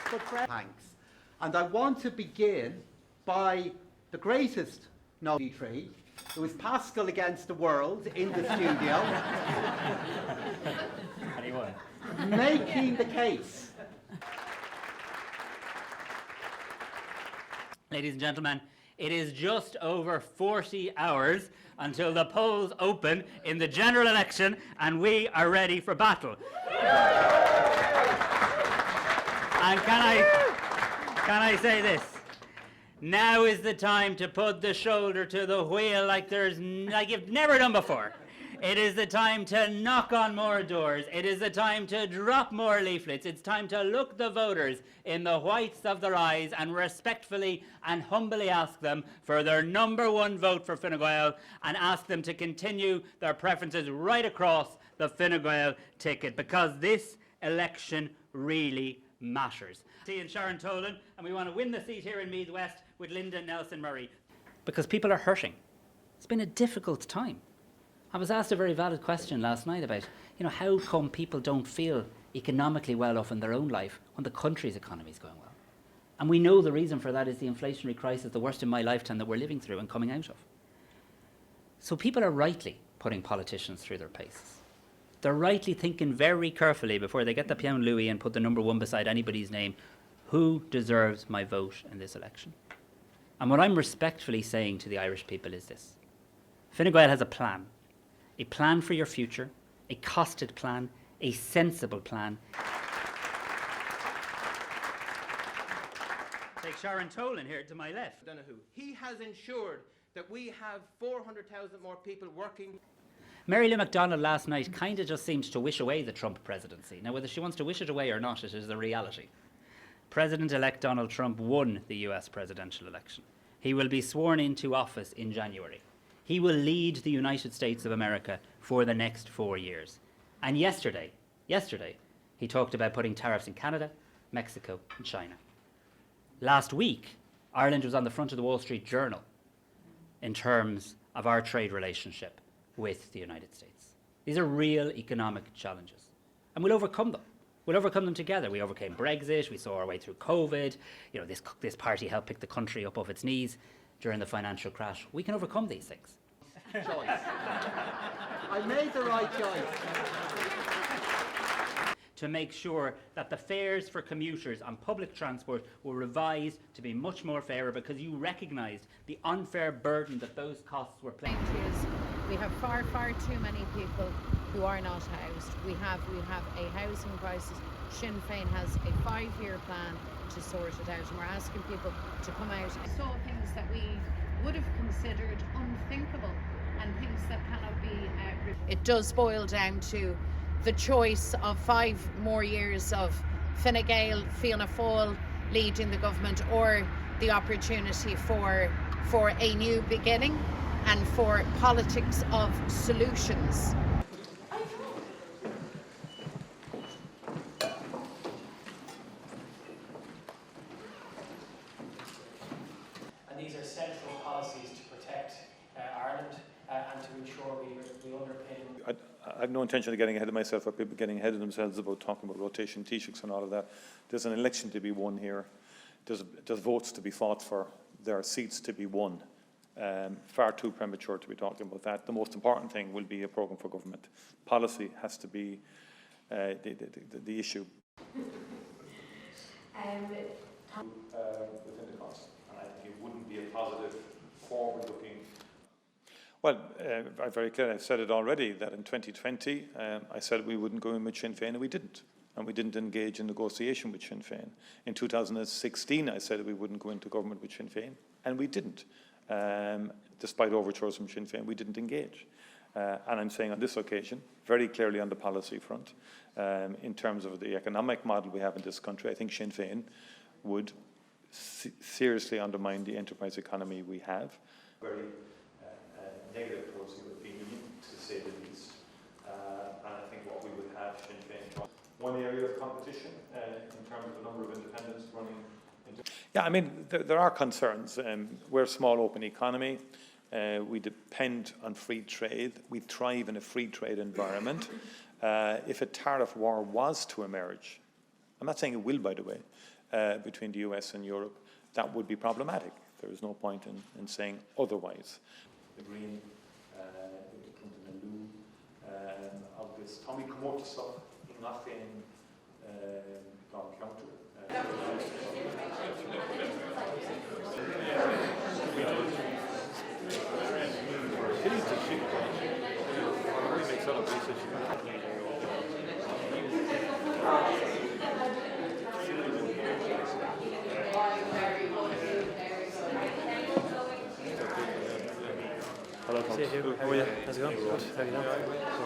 good friend. Thanks. And I want to begin by the greatest tree. It was Pascal against the world in the studio. Anyone? Making the case. Ladies and gentlemen, it is just over 40 hours until the polls open in the general election, and we are ready for battle. And can I say this? Now is the time to put the shoulder to the wheel like you've never done before. It is the time to knock on more doors. It is the time to drop more leaflets. It's time to look the voters in the whites of their eyes and respectfully and humbly ask them for their #1 vote for Fine Gael, and ask them to continue their preferences right across the Fine Gael ticket, because this election really matters. See, in Sharon Tolan, and we want to win the seat here in Meath West with Linda Nelson Murray. Because people are hurting. It's been a difficult time. I was asked a very valid question last night about, how come people don't feel economically well off in their own life when the country's economy is going well? And we know the reason for that is the inflationary crisis, the worst in my lifetime, that we're living through and coming out of. So people are rightly putting politicians through their paces. They're rightly thinking very carefully before they get the Pion Louis and put the #1 beside anybody's name, who deserves my vote in this election? And what I'm respectfully saying to the Irish people is this. Fine Gael has a plan for your future, a costed plan, a sensible plan. Take Sharon Tolan here to my left. He has ensured that we have 400,000 more people working. Mary Lou McDonald last night kind of just seemed to wish away the Trump presidency. Now, whether she wants to wish it away or not, it is the reality. President-elect Donald Trump won the US presidential election. He will be sworn into office in January. He will lead the United States of America for the next 4 years. And yesterday, he talked about putting tariffs in Canada, Mexico, and China. Last week, Ireland was on the front of the Wall Street Journal in terms of our trade relationship with the United States. These are real economic challenges, and we'll overcome them. We'll overcome them together. We overcame Brexit, we saw our way through COVID, this party helped pick the country up off its knees during the financial crash. We can overcome these things. Choice. I made the right choice. To make sure that the fares for commuters on public transport were revised to be much more fairer, because you recognised the unfair burden that those costs were placing. We have far too many people who are not housed. We have a housing crisis. Sinn Fein has a 5-year plan to sort it out, and we're asking people to come out. I saw things that we would have considered unthinkable and things that cannot be. It does boil down to the choice of 5 more years of Fine Gael, Fianna Fáil leading the government, or the opportunity for a new beginning and for politics of solutions. And these are central policies to protect Ireland and to ensure we underpin. I have no intention of getting ahead of myself or people getting ahead of themselves about talking about rotation Taoiseachs and all of that. There's an election to be won here. There's votes to be fought for. There are seats to be won. Far too premature to be talking about that. The most important thing will be a programme for government. Policy has to be the issue. Within the cost, and I think it wouldn't be a positive, forward-looking. Well, I'm very clear. I've said it already that in 2020 I said we wouldn't go in with Sinn Féin, and we didn't. And we didn't engage in negotiation with Sinn Féin. In 2016 I said we wouldn't go into government with Sinn Féin, and we didn't. Despite overtures from Sinn Féin, we didn't engage. And I'm saying on this occasion, very clearly on the policy front, in terms of the economic model we have in this country, I think Sinn Féin would seriously undermine the enterprise economy we have. Very negative towards the European Union, to say the least. And I think what we would have Sinn Féin. One area of competition in terms of the number of independents running. Yeah, I mean, there are concerns. We're a small open economy. We depend on free trade. We thrive in a free trade environment. If a tariff war was to emerge, I'm not saying it will, by the way, between the US and Europe, that would be problematic. There is no point in saying otherwise. The Green, the loom, of this. Tommy, come over to stuff in Fein, counter. Hello, Tom. How are you? How's it going? Good. How are you doing?